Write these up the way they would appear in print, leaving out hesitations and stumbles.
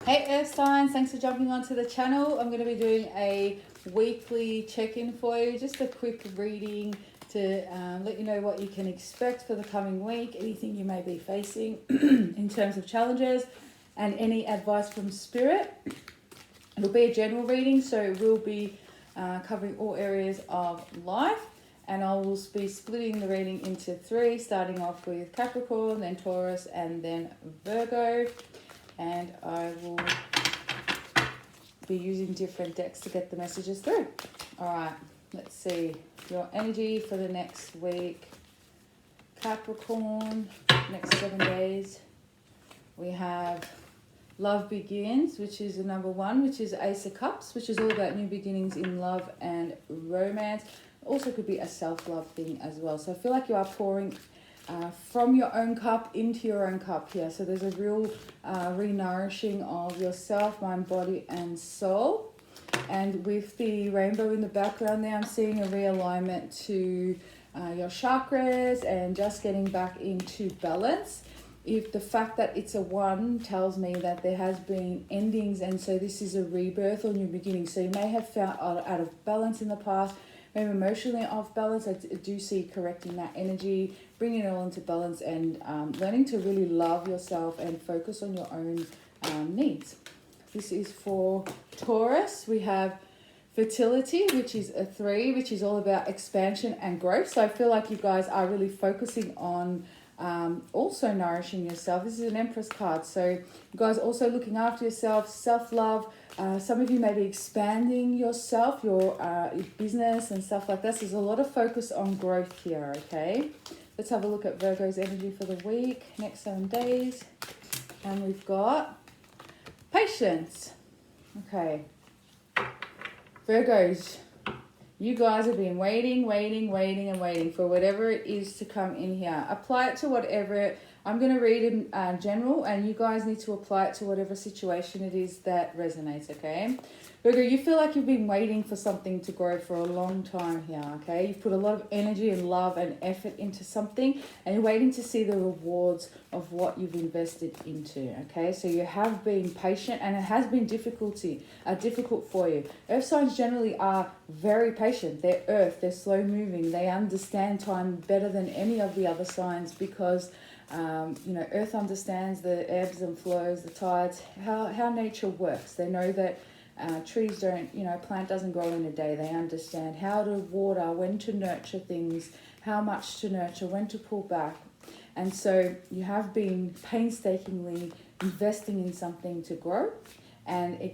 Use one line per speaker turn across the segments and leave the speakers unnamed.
Hey Earth signs, thanks for jumping onto the channel. I'm going to be doing a weekly check-in for you, just a quick reading to let you know what you can expect for the coming week, anything you may be facing in terms of challenges, and any advice from Spirit. It'll be a general reading, so it will be covering all areas of life, and I will be splitting the reading into three, starting off with Capricorn, then Taurus, and then Virgo. And I will be using different decks to get the messages through. All right, let's see. Your energy for the next week. Capricorn, next 7 days. We have Love Begins, which is the number one, which is Ace of Cups, which is all about new beginnings in love and romance. Also could be a self-love thing as well. So I feel like you are pouring from your own cup into your own cup here. So there's a real re-nourishing of yourself, mind, body, and soul. And with the rainbow in the background there, I'm seeing a realignment to your chakras and just getting back into balance. If the fact that it's a one tells me that there has been endings, and so this is a rebirth or new beginning. So you may have felt out of balance in the past, maybe emotionally off balance. I do see correcting that energy, bringing it all into balance, and learning to really love yourself and focus on your own needs. This is for Taurus. We have Fertility, which is a 3, which is all about expansion and growth. So I feel like you guys are really focusing on also nourishing yourself. This is an Empress card, so you guys also looking after yourself, self-love. Some of you may be expanding yourself, your business and stuff like this. There's a lot of focus on growth here, okay? Let's have a look at Virgo's energy for the week, next 7 days. And we've got Patience. Okay. Virgos, you guys have been waiting for whatever it is to come in here. Apply it to whatever. I'm going to read in general, and you guys need to apply it to whatever situation it is that resonates, okay? Virgo, you feel like you've been waiting for something to grow for a long time here, okay? You've put a lot of energy and love and effort into something, and you're waiting to see the rewards of what you've invested into, okay? So you have been patient, and it has been difficult for you. Earth signs generally are very patient. They're earth, they're slow moving. They understand time better than any of the other signs because earth understands the ebbs and flows, the tides, how nature works. They know that trees don't, a plant doesn't grow in a day. They understand how to water, when to nurture things, how much to nurture, when to pull back. And so you have been painstakingly investing in something to grow, and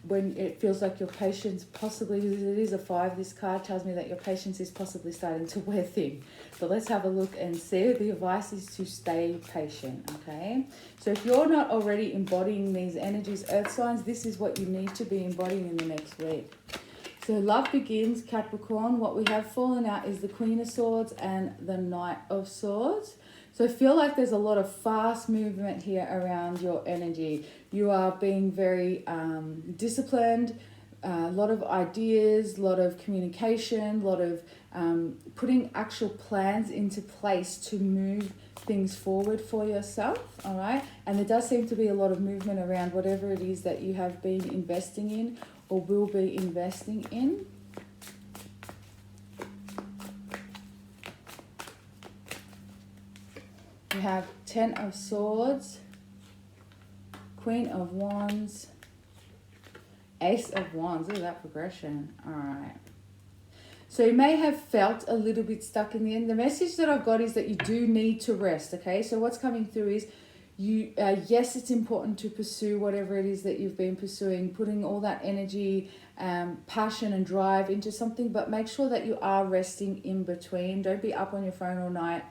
when it feels like your patience possibly, it is a 5, this card tells me that your patience is possibly starting to wear thin. But let's have a look and see. The advice is to stay patient, okay? So if you're not already embodying these energies, earth signs, this is what you need to be embodying in the next week. So Love Begins, Capricorn. What we have fallen out is the Queen of Swords and the Knight of Swords. So I feel like there's a lot of fast movement here around your energy. You are being very disciplined, a lot of ideas, a lot of communication, a lot of putting actual plans into place to move things forward for yourself, all right? And there does seem to be a lot of movement around whatever it is that you have been investing in or will be investing in. We have 10 of Swords, Queen of Wands, Ace of Wands. Look at that progression. All right. So you may have felt a little bit stuck in the end. The message that I've got is that you do need to rest, okay? So what's coming through is yes, it's important to pursue whatever it is that you've been pursuing, putting all that energy, passion and drive into something, but make sure that you are resting in between. Don't be up on your phone all night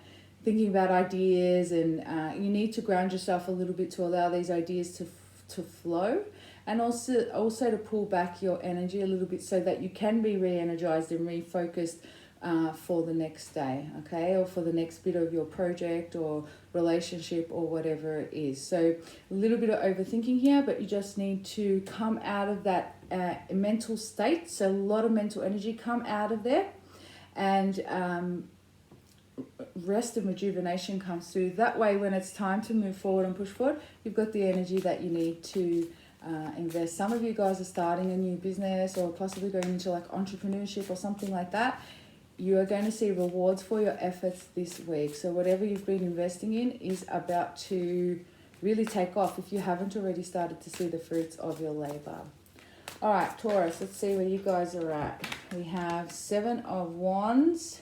thinking about ideas, and you need to ground yourself a little bit to allow these ideas to flow, and also to pull back your energy a little bit so that you can be re-energized and refocused for the next day, okay, or for the next bit of your project or relationship or whatever it is. So a little bit of overthinking here, but you just need to come out of that mental state. So a lot of mental energy, come out of there, and rest and rejuvenation comes through. That way, when it's time to move forward and push forward, you've got the energy that you need to invest. Some of you guys are starting a new business or possibly going into like entrepreneurship or something like that. You are going to see rewards for your efforts this week. So whatever you've been investing in is about to really take off if you haven't already started to see the fruits of your labor. All right, Taurus, let's see where you guys are at. We have 7 of Wands.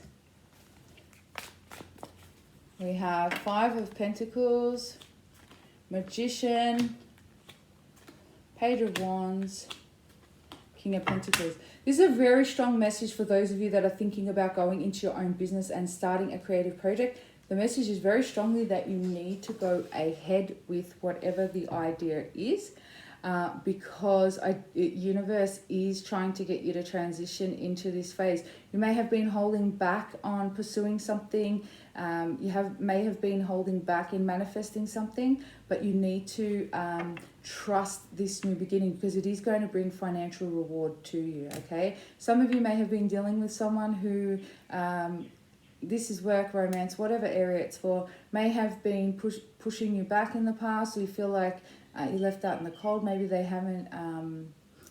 We have 5 of Pentacles, Magician, Page of Wands, King of Pentacles. This is a very strong message for those of you that are thinking about going into your own business and starting a creative project. The message is very strongly that you need to go ahead with whatever the idea is, because universe is trying to get you to transition into this phase. You may have been holding back on pursuing something. May have been holding back in manifesting something, but you need to trust this new beginning, because it is going to bring financial reward to you, okay? Some of you may have been dealing with someone who, this is work, romance, whatever area it's for, may have been pushing you back in the past, or you feel like you're left out in the cold. Maybe they haven't,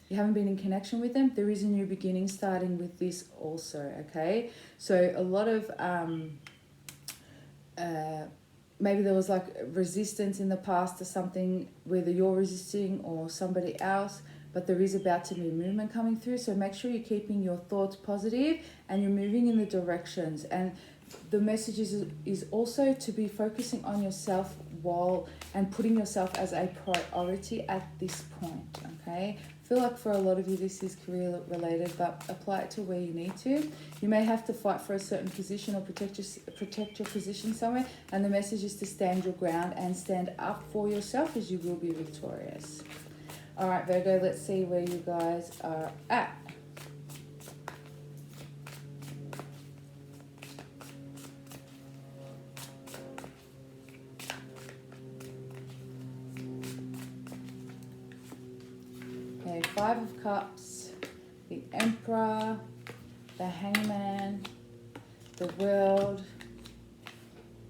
you haven't been in connection with them. There is a new beginning starting with this also, okay? So a lot of, maybe there was like resistance in the past to something, whether you're resisting or somebody else, but there is about to be movement coming through. So make sure you're keeping your thoughts positive and you're moving in the directions. And the message is also to be focusing on yourself and putting yourself as a priority at this point, okay? I feel like for a lot of you this is career related, but apply it to where you need to. You may have to fight for a certain position or protect your position somewhere, and the message is to stand your ground and stand up for yourself, as you will be victorious. All right, Virgo, let's see where you guys are at. Okay, 5 of Cups, the Emperor, the Hangman, the World,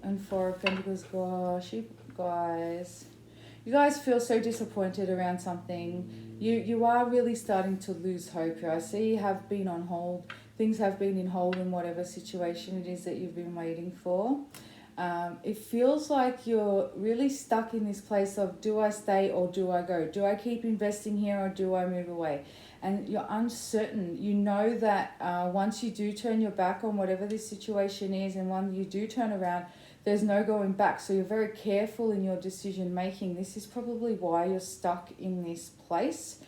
and 4 of Pentacles. Gosh, you guys. You guys feel so disappointed around something. You are really starting to lose hope here. I see you have been on hold. Things have been in hold in whatever situation it is that you've been waiting for. It feels like you're really stuck in this place of, do I stay or do I go? Do I keep investing here or do I move away? And you're uncertain. You know that once you do turn your back on whatever this situation is, and when you do turn around, there's no going back. So you're very careful in your decision making. This is probably why you're stuck in this place.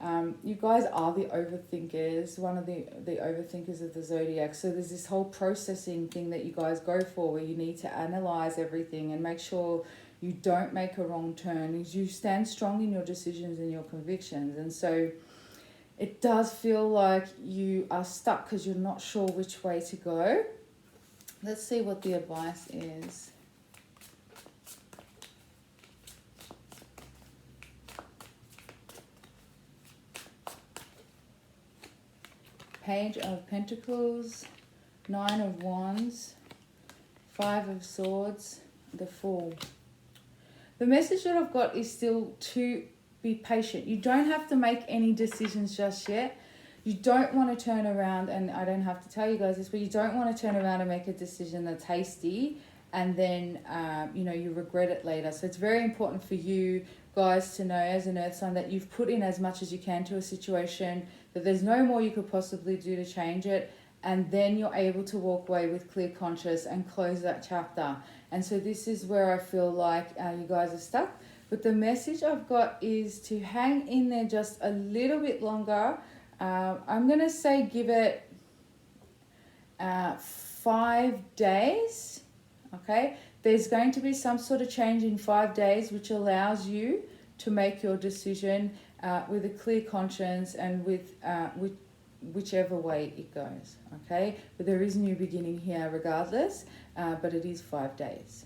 You guys are the overthinkers, one of the overthinkers of the zodiac. So there's this whole processing thing that you guys go for, where you need to analyze everything and make sure you don't make a wrong turn. You stand strong in your decisions and your convictions. And so it does feel like you are stuck because you're not sure which way to go. Let's see what the advice is. Page of Pentacles, 9 of Wands, 5 of Swords, the Fool. The message that I've got is still to be patient. You don't have to make any decisions just yet. You don't want to turn around, and I don't have to tell you guys this, but you don't want to turn around and make a decision that's hasty and then, you regret it later. So it's very important for you guys to know, as an earth sign, that you've put in as much as you can to a situation, that there's no more you could possibly do to change it, and then you're able to walk away with clear conscience and close that chapter. And so this is where I feel like you guys are stuck. But the message I've got is to hang in there just a little bit longer. I'm going to say give it 5 days, okay? There's going to be some sort of change in 5 days, which allows you to make your decision with a clear conscience and with whichever way it goes, okay? But there is a new beginning here regardless, but it is 5 days.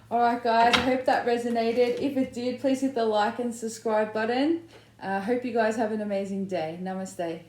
All right, guys, I hope that resonated. If it did, please hit the like and subscribe button. Hope you guys have an amazing day. Namaste.